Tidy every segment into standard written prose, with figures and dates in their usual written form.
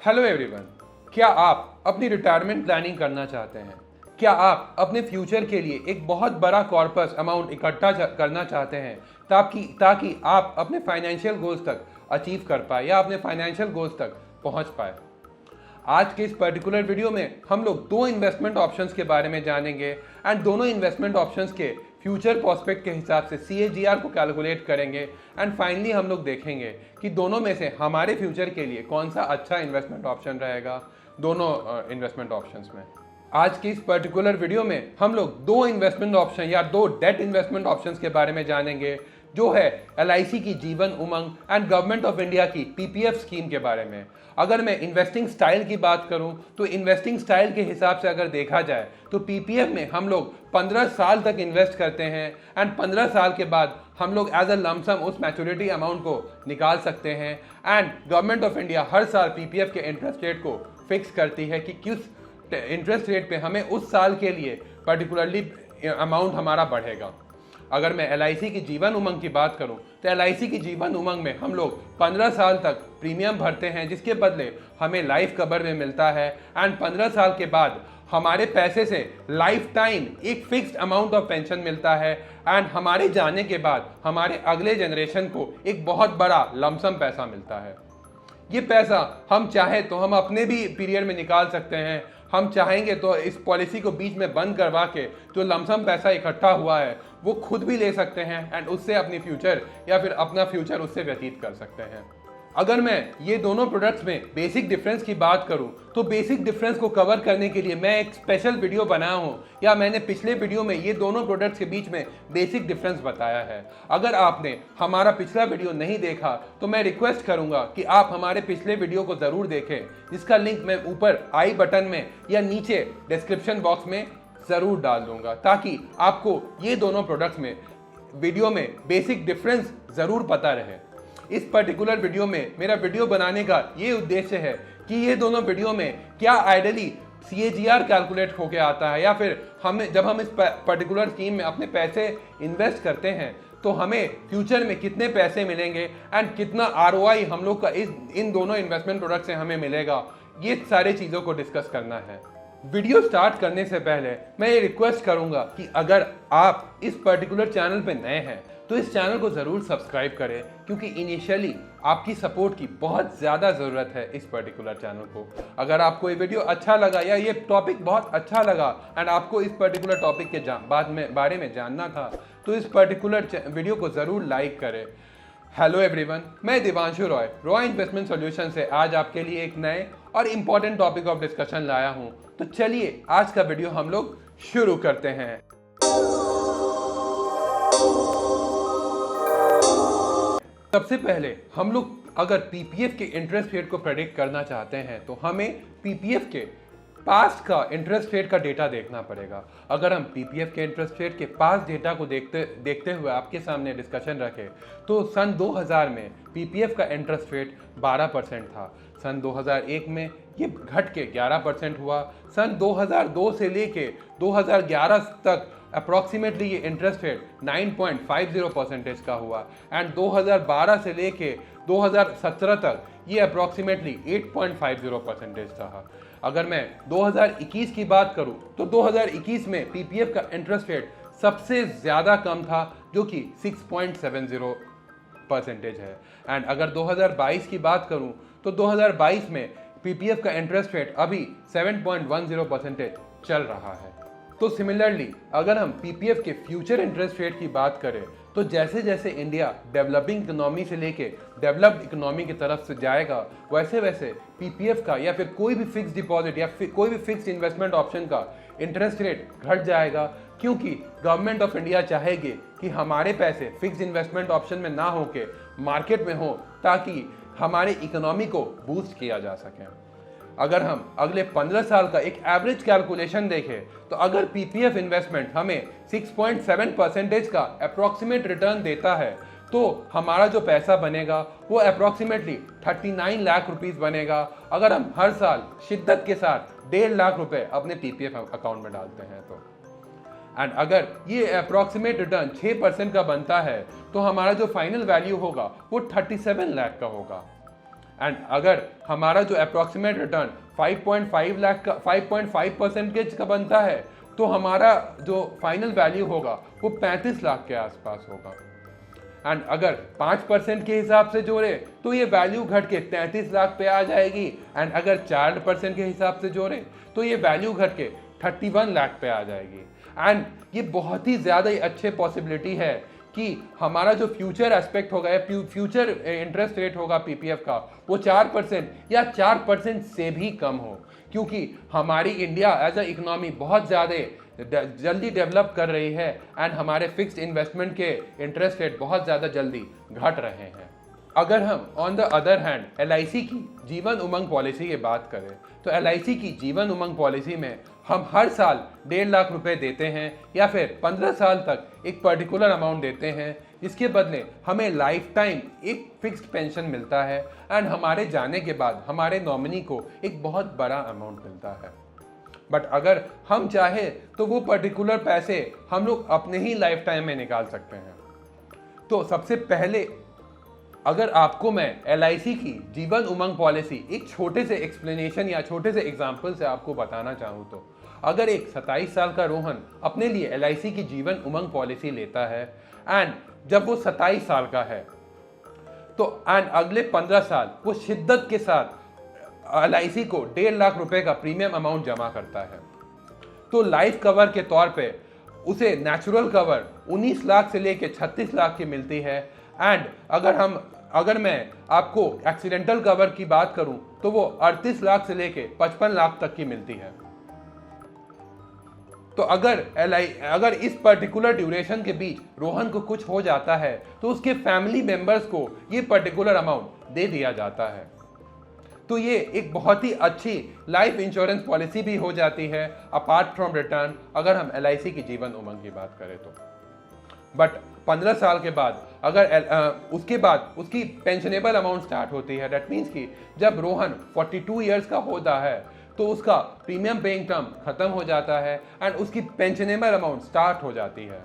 Hello everyone, क्या आप अपनी रिटायरमेंट प्लानिंग करना चाहते हैं? क्या आप अपने फ्यूचर के लिए एक बहुत बड़ा कॉर्पस अमाउंट इकट्ठा करना चाहते हैं ताकि आप अपने फाइनेंशियल गोल्स तक अचीव कर पाए या अपने फाइनेंशियल गोल्स तक पहुंच पाए? आज के इस पर्टिकुलर वीडियो में हम लोग दो इन्वेस्टमेंट ऑप्शंस के बारे में जानेंगे एंड दोनों इन्वेस्टमेंट ऑप्शंस के फ्यूचर प्रोस्पेक्ट के हिसाब से CAGR को कैलकुलेट करेंगे एंड फाइनली हम लोग देखेंगे कि दोनों में से हमारे फ्यूचर के लिए कौन सा अच्छा इन्वेस्टमेंट ऑप्शन रहेगा दोनों इन्वेस्टमेंट ऑप्शंस में। आज की इस पर्टिकुलर वीडियो में हम लोग दो इन्वेस्टमेंट ऑप्शन या दो डेट इन्वेस्टमेंट ऑप्शंस के बारे में जानेंगे, जो है LIC की Jeevan Umang and government of India की PPF स्कीम के बारे में। अगर मैं इन्वेस्टिंग स्टाइल की बात करूं तो इन्वेस्टिंग स्टाइल के हिसाब से अगर देखा जाए तो PPF में हम लोग 15 साल तक इन्वेस्ट करते हैं एंड 15 साल के बाद हम लोग एज अ लमसम उस मैच्योरिटी अमाउंट को निकाल सकते हैं एंड गवर्नमेंट ऑफ इंडिया हर साल PPF के इंटरेस्ट रेट को फिक्स करती है कि किस इंटरेस्ट रेट पे हमें उस साल के लिए पर्टिकुलरली अमाउंट हमारा बढ़ेगा। अगर मैं LIC की जीवन उमंग की बात करूं तो LIC की जीवन उमंग में हम लोग 15 साल तक प्रीमियम भरते हैं, जिसके बदले हमें लाइफ कवर में मिलता है एंड 15 साल के बाद हमारे पैसे से लाइफ टाइम एक फिक्स्ड अमाउंट ऑफ पेंशन मिलता है एंड हमारे जाने के बाद हमारे अगले जनरेशन को एक बहुत बड़ा लमसम पैसा मिलता है। ये पैसा हम चाहे तो हम अपने भी पीरियड में निकाल सकते हैं, हम चाहेंगे तो इस पॉलिसी को बीच में बंद करवा के जो लमसम पैसा इकट्ठा हुआ है वो खुद भी ले सकते हैं एंड उससे अपनी फ्यूचर या फिर अपना फ्यूचर उससे व्यतीत कर सकते हैं। अगर मैं ये दोनों प्रोडक्ट्स में बेसिक डिफरेंस की बात करूं तो बेसिक डिफरेंस को कवर करने के लिए मैं एक स्पेशल वीडियो बनाया हूं या मैंने पिछले वीडियो में ये दोनों प्रोडक्ट्स के बीच में बेसिक डिफरेंस बताया है। अगर आपने हमारा पिछला वीडियो नहीं देखा तो मैं रिक्वेस्ट करूंगा कि आप हमारे पिछले वीडियो को ज़रूर देखें, जिसका लिंक मैं ऊपर आई बटन में या नीचे डिस्क्रिप्शन बॉक्स में ज़रूर डाल दूंगा, ताकि आपको ये दोनों प्रोडक्ट्स में वीडियो में बेसिक डिफरेंस ज़रूर पता रहे। इस पर्टिकुलर वीडियो में मेरा वीडियो बनाने का ये उद्देश्य है कि ये दोनों वीडियो में क्या आइडियली CAGR कैलकुलेट होके आता है या फिर जब हम इस पर्टिकुलर स्कीम में अपने पैसे इन्वेस्ट करते हैं तो हमें फ्यूचर में कितने पैसे मिलेंगे एंड कितना ROI हम लोग का इन दोनों इन्वेस्टमेंट प्रोडक्ट से हमें मिलेगा, ये सारी चीज़ों को डिस्कस करना है। वीडियो स्टार्ट करने से पहले मैं ये रिक्वेस्ट करूंगा कि अगर आप इस पर्टिकुलर चैनल पे नए हैं तो इस चैनल को ज़रूर सब्सक्राइब करें, क्योंकि इनिशियली आपकी सपोर्ट की बहुत ज़्यादा ज़रूरत है इस पर्टिकुलर चैनल को। अगर आपको ये वीडियो अच्छा लगा या ये टॉपिक बहुत अच्छा लगा एंड आपको इस पर्टिकुलर टॉपिक के बारे में जानना था तो इस पर्टिकुलर वीडियो को ज़रूर लाइक करें। हेलो एवरीवन, मैं दिवांशु रॉय इन्वेस्टमेंट सॉल्यूशन से आज आपके लिए एक नए और इम्पॉर्टेंट टॉपिक ऑफ डिस्कशन लाया हूं। तो चलिए आज का वीडियो हम लोग शुरू करते हैं। सबसे पहले हम लोग अगर PPF के इंटरेस्ट रेट को प्रेडिक्ट करना चाहते हैं तो हमें PPF के पास्ट का इंटरेस्ट रेट का डेटा देखना पड़ेगा। अगर हम PPF के इंटरेस्ट रेट के पास्ट डेटा को देखते हुए आपके सामने डिस्कशन रखें तो सन 2000 में PPF का इंटरेस्ट रेट 12% था, सन 2001 में ये घट के 11% हुआ, सन 2002 से लेके 2011 तक अप्रॉक्सीमेटली ये इंटरेस्ट रेट 9.50% का हुआ एंड 2012 से लेके 2017 तक ये अप्रॉक्सीमेटली 8.50% था। अगर मैं 2021 की बात करूं तो 2021 में PPF का इंटरेस्ट रेट सबसे ज़्यादा कम था, जो कि 6.70% है एंड अगर 2022 की बात करूं तो 2022 में PPF का इंटरेस्ट रेट अभी 7.10% चल रहा है। तो सिमिलरली अगर हम PPF के फ्यूचर इंटरेस्ट रेट की बात करें तो जैसे जैसे इंडिया डेवलपिंग इकोनॉमी से लेके डेवलप्ड इकोनॉमी की तरफ से जाएगा वैसे वैसे PPF का या फिर कोई भी फिक्स डिपॉजिट या फिर कोई भी फिक्स इन्वेस्टमेंट ऑप्शन का इंटरेस्ट रेट घट जाएगा, क्योंकि गवर्नमेंट ऑफ इंडिया चाहेगी कि हमारे पैसे फिक्स इन्वेस्टमेंट ऑप्शन में ना होके मार्केट में हो, ताकि हमारे इकोनॉमी को बूस्ट किया जा सके। अगर हम अगले 15 साल का एक एवरेज कैलकुलेशन देखें तो अगर PPF इन्वेस्टमेंट हमें 6.7% का अप्रॉक्सीमेट रिटर्न देता है तो हमारा जो पैसा बनेगा वो अप्रॉक्सीमेटली 39 लाख रुपीस बनेगा, अगर हम हर साल शिद्दत के साथ 1.5 लाख रुपए अपने PPF अकाउंट में डालते हैं तो। एंड अगर ये अप्रॉक्सीमेट रिटर्न 6% का बनता है तो हमारा जो फाइनल वैल्यू होगा वो 37 लाख का होगा एंड अगर हमारा जो अप्रॉक्सीमेट रिटर्न 5.5 लाख का 5.5% का बनता है तो हमारा जो फाइनल वैल्यू होगा वो 35 लाख के आसपास होगा। एंड अगर 5% के हिसाब से जोड़े तो ये वैल्यू घट के 33 लाख पे आ जाएगी। एंड अगर 4% के हिसाब से जोड़े तो ये वैल्यू घट के 31 लाख पे आ जाएगी। एंड ये बहुत ही ज़्यादा अच्छे पॉसिबिलिटी है कि हमारा जो फ्यूचर एस्पेक्ट होगा या फ्यूचर इंटरेस्ट रेट होगा पीपीएफ का वो 4% या 4% से भी कम हो, क्योंकि हमारी इंडिया एज अ इकोनॉमी बहुत ज़्यादा जल्दी डेवलप कर रही है एंड हमारे फिक्स्ड इन्वेस्टमेंट के इंटरेस्ट रेट बहुत ज़्यादा जल्दी घट रहे हैं। अगर हम on the other hand LIC की जीवन उमंग पॉलिसी की बात करें तो एलआईसी की जीवन उमंग पॉलिसी में हम हर साल 1.5 लाख रुपए देते हैं या फिर 15 साल तक एक पर्टिकुलर अमाउंट देते हैं, जिसके बदले हमें लाइफ टाइम एक फिक्स्ड पेंशन मिलता है एंड हमारे जाने के बाद हमारे नॉमिनी को एक बहुत बड़ा अमाउंट मिलता है। बट अगर हम चाहे तो वो पर्टिकुलर पैसे हम लोग अपने ही लाइफ टाइम में निकाल सकते हैं। तो सबसे पहले अगर आपको मैं एलआईसी की जीवन उमंग पॉलिसी एक छोटे से एक्सप्लेनेशन या छोटे से एग्जाम्पल से आपको बताना चाहूँ तो अगर एक 27 साल का रोहन अपने लिए एलआईसी की जीवन उमंग पॉलिसी लेता है एंड जब वो 27 साल का है तो एंड अगले 15 साल वो शिद्दत के साथ एलआईसी को 1.5 लाख रुपए का प्रीमियम अमाउंट जमा करता है, तो लाइफ कवर के तौर पे उसे नेचुरल कवर 19 लाख से लेके 36 लाख की मिलती है। एंड अगर मैं आपको एक्सीडेंटल कवर की बात करूं तो वो 38 लाख से लेके 55 लाख तक की मिलती है। तो अगर इस पर्टिकुलर ड्यूरेशन के बीच रोहन को कुछ हो जाता है तो उसके फैमिली मेंबर्स को ये पर्टिकुलर अमाउंट दे दिया जाता है। तो ये एक बहुत ही अच्छी लाइफ इंश्योरेंस पॉलिसी भी हो जाती है अपार्ट फ्रॉम रिटर्न, अगर हम एलआईसी की जीवन उमंग की बात करें तो। बट 15 साल के बाद उसके बाद उसकी पेंशनेबल अमाउंट स्टार्ट होती है। दैट मीन्स कि जब रोहन 42 ईयर्स का होता है तो उसका प्रीमियम पेइंग टर्म खत्म हो जाता है एंड उसकी पेंशनेबल अमाउंट स्टार्ट हो जाती है।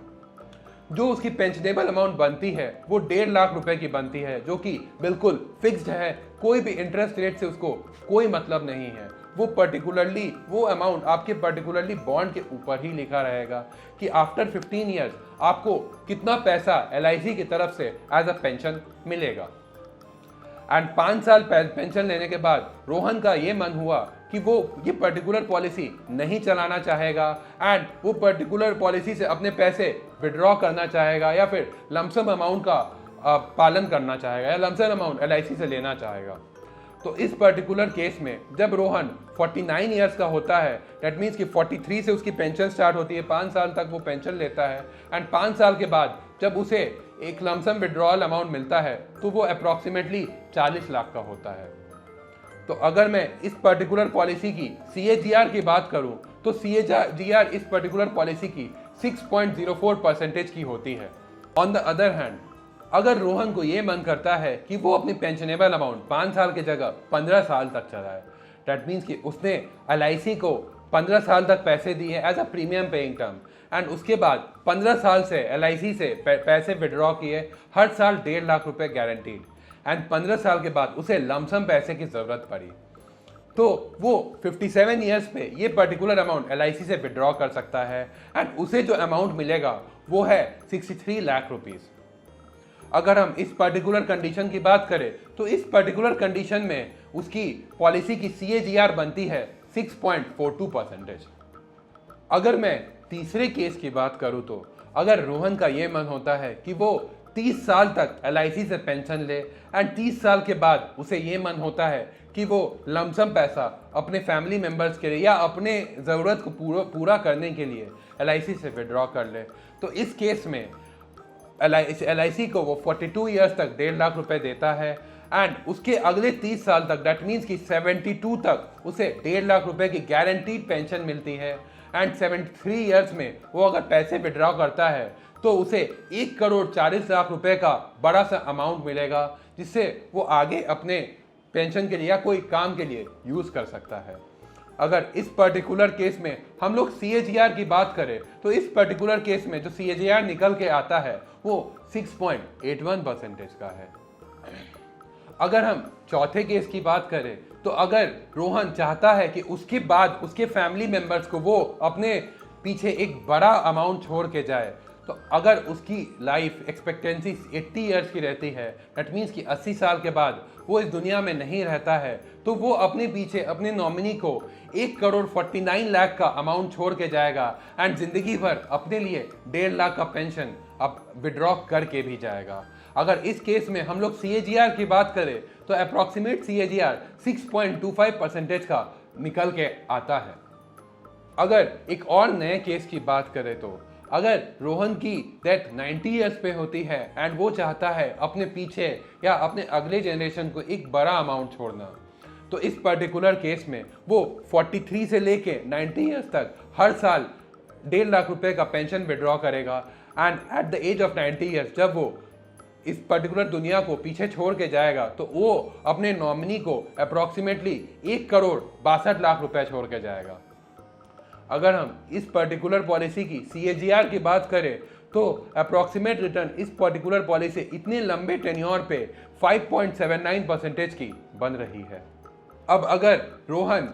जो उसकी पेंशनेबल अमाउंट बनती है वो 1.5 लाख रुपए की बनती है, जो कि बिल्कुल फिक्स्ड है, कोई भी इंटरेस्ट रेट से उसको कोई मतलब नहीं है। वो अमाउंट आपके पर्टिकुलरली बॉन्ड के ऊपर ही लिखा रहेगा कि आफ्टर 15 ईयर्स आपको कितना पैसा एलआईसी की तरफ से एज अ पेंशन मिलेगा। एंड 5 साल पेंशन लेने के बाद रोहन का ये मन हुआ कि वो ये पर्टिकुलर पॉलिसी नहीं चलाना चाहेगा एंड वो पर्टिकुलर पॉलिसी से अपने पैसे विड्रॉ करना चाहेगा या फिर लमसम अमाउंट का पालन करना चाहेगा या लमसम अमाउंट एलआईसी से लेना चाहेगा। तो इस पर्टिकुलर केस में जब रोहन 49 ईयर्स का होता है, दैट मीन्स कि 43 से उसकी पेंशन स्टार्ट होती है, 5 साल तक वो पेंशन लेता है एंड 5 साल के बाद जब उसे एक लमसम विड्रॉल अमाउंट मिलता है तो वो अप्रॉक्सीमेटली 40 लाख का होता है। तो अगर मैं इस पर्टिकुलर पॉलिसी की CAGR की बात करूं तो CAGR इस पर्टिकुलर पॉलिसी की 6.04% की होती है। ऑन द अदर हैंड अगर रोहन को ये मन करता है कि वो अपनी पेंशनेबल अमाउंट 5 साल की जगह 15 साल तक चलाए, दैट मीन्स कि उसने एलआईसी को 15 साल तक पैसे दिए as a premium paying term and उसके बाद 15 साल से एलआईसी से पैसे विड्रॉ किए, हर साल 1.5 लाख रुपए गारंटीड एंड 15 साल के बाद उसे लमसम पैसे की ज़रूरत पड़ी तो वो 57 ईयर्स पे ये पर्टिकुलर अमाउंट एलआईसी से विड्रॉ कर सकता है एंड उसे जो अमाउंट मिलेगा वो है 63 लाख रुपीज़। अगर हम इस पर्टिकुलर कंडीशन की बात करें तो इस पर्टिकुलर कंडीशन में उसकी पॉलिसी की CAGR बनती है 6.42%। अगर मैं तीसरे केस की बात करूं तो अगर रोहन का ये मन होता है कि वो 30 साल तक एलआईसी से पेंशन ले एंड 30 साल के बाद उसे ये मन होता है कि वो लमसम पैसा अपने फैमिली मेम्बर्स के लिए या अपने ज़रूरत को पूरा करने के लिए एलआईसी से विड्रॉ कर ले, तो इस केस में एलआईसी को वो 42 ईयर्स तक 1.5 लाख रुपए देता है एंड उसके अगले 30 साल तक दैट मीन्स कि 72 तक उसे 1.5 लाख रुपए की गारंटीड पेंशन मिलती है एंड 73 ईयर्स में वो अगर पैसे विड्रॉ करता है तो उसे 1,40,00,000 रुपए का बड़ा सा अमाउंट मिलेगा, जिससे वो आगे अपने पेंशन के लिए या कोई काम के लिए यूज़ कर सकता है। अगर इस पर्टिकुलर केस में हम लोग CAGR की बात करें तो इस पर्टिकुलर केस में जो CAGR निकल के आता है वो 6.81% का है। अगर हम चौथे केस की बात करें तो अगर रोहन चाहता है कि उसके बाद उसके फैमिली मेंबर्स को वो अपने पीछे एक बड़ा अमाउंट छोड़ के जाए, तो अगर उसकी लाइफ एक्सपेक्टेंसी 80 ईयर्स की रहती है, दैट मीन्स कि 80 साल के बाद वो इस दुनिया में नहीं रहता है, तो वो अपने पीछे अपने नॉमिनी को 1,49,00,000 का अमाउंट छोड़ के जाएगा एंड जिंदगी भर अपने लिए 1.5 लाख का पेंशन अब विड्रॉ करके भी जाएगा। अगर इस केस में हम लोग CAGR की बात करें तो अप्रॉक्सीमेट CAGR 6.25% का निकल के आता है। अगर एक और नए केस की बात करें तो अगर रोहन की डेथ 90 ईयर्स पे होती है एंड वो चाहता है अपने पीछे या अपने अगले जनरेशन को एक बड़ा अमाउंट छोड़ना, तो इस पर्टिकुलर केस में वो 43 से लेके 90 ईयर्स तक हर साल 1.5 लाख रुपए का पेंशन विड्रॉ करेगा and at the age of 90 years जब वो इस पर्टिकुलर दुनिया को पीछे छोड़ के जाएगा तो वो अपने नॉमिनी को अप्रॉक्सीमेटली 1,62,00,000 रुपए छोड़ के जाएगा। अगर हम इस पर्टिकुलर पॉलिसी की CAGR की बात करें तो अप्रॉक्सीमेट रिटर्न इस पर्टिकुलर पॉलिसी इतने लंबे टेन्योर पे 5.79% की बन रही है। अब अगर रोहन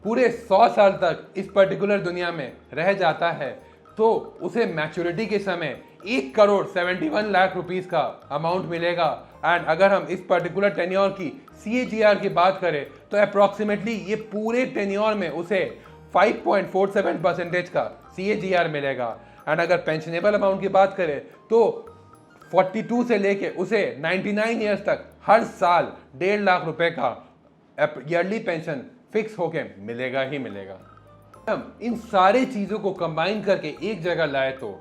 पूरे 100 साल तक इस पर्टिकुलर दुनिया में रह जाता है तो उसे मैच्योरिटी के समय 1,71,00,000 रुपीस का अमाउंट मिलेगा एंड अगर हम इस पर्टिकुलर टेन्योर की CAGR की बात करें तो अप्रॉक्सीमेटली ये पूरे टेन्योर में उसे 5.47% का CAGR मिलेगा एंड अगर पेंशनेबल अमाउंट की बात करें तो 42 से लेके उसे 99 ईयर्स तक हर साल 1.5 लाख रुपए का ईयरली पेंशन फिक्स होके मिलेगा ही मिलेगा। हम इन सारे चीज़ों को कंबाइन करके एक जगह लाए तो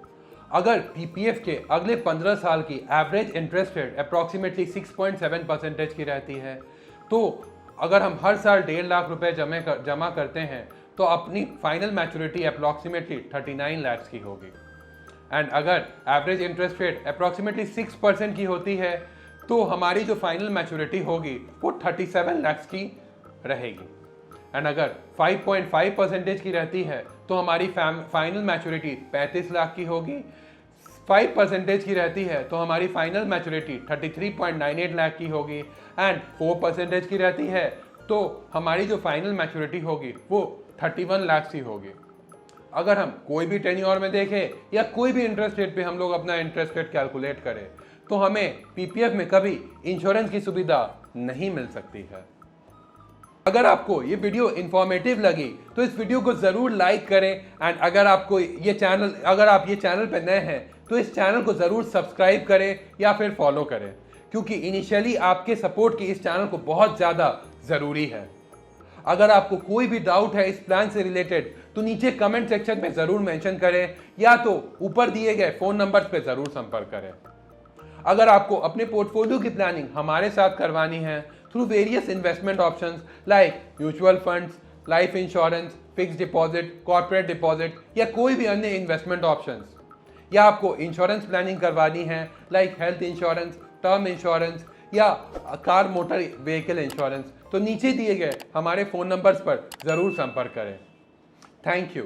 अगर PPF के अगले 15 साल की एवरेज इंटरेस्ट रेट अप्रॉक्सीमेटली 6.7% की रहती है, तो अगर हम हर साल 1.5 लाख रुपए जमा करते हैं तो अपनी फाइनल मैच्योरिटी अप्रॉक्सीमेटली 39 लाख की होगी एंड अगर एवरेज इंटरेस्ट रेट अप्रॉक्सीमेटली 6% की होती है तो हमारी जो फाइनल मैच्योरिटी होगी वो 37 लाख की रहेगी एंड अगर 5.5% की रहती है तो हमारी फाइनल मैच्योरिटी 35 लाख की होगी। 5% की रहती है तो हमारी फाइनल मैच्योरिटी 33.98 लाख की होगी एंड 4% की रहती है तो हमारी जो फाइनल मैच्योरिटी होगी वो 31 लाख की होगी। अगर हम कोई भी टेन्योर में देखें या कोई भी इंटरेस्ट रेट पे हम लोग अपना इंटरेस्ट रेट कैलकुलेट करें तो हमें PPF में कभी इंश्योरेंस की सुविधा नहीं मिल सकती है। अगर आपको ये वीडियो इंफॉर्मेटिव लगी तो इस वीडियो को ज़रूर लाइक करें एंड अगर आप ये चैनल पे नए हैं तो इस चैनल को ज़रूर सब्सक्राइब करें या फिर फॉलो करें, क्योंकि इनिशियली आपके सपोर्ट की इस चैनल को बहुत ज़्यादा ज़रूरी है। अगर आपको कोई भी डाउट है इस प्लान से रिलेटेड तो नीचे कमेंट सेक्शन में ज़रूर मेंशन करें या तो ऊपर दिए गए फ़ोन नंबर्स पे ज़रूर संपर्क करें। अगर आपको अपने पोर्टफोलियो की प्लानिंग हमारे साथ करवानी है through various investment options like mutual funds, life insurance, fix deposit, corporate deposit या कोई भी अन्य इन्वेस्टमेंट ऑप्शंस, या आपको इंश्योरेंस प्लानिंग करवानी है like health insurance, term insurance या कार मोटर व्हीकल इंश्योरेंस, तो नीचे दिए गए हमारे फ़ोन नंबर्स पर ज़रूर संपर्क करें। Thank you.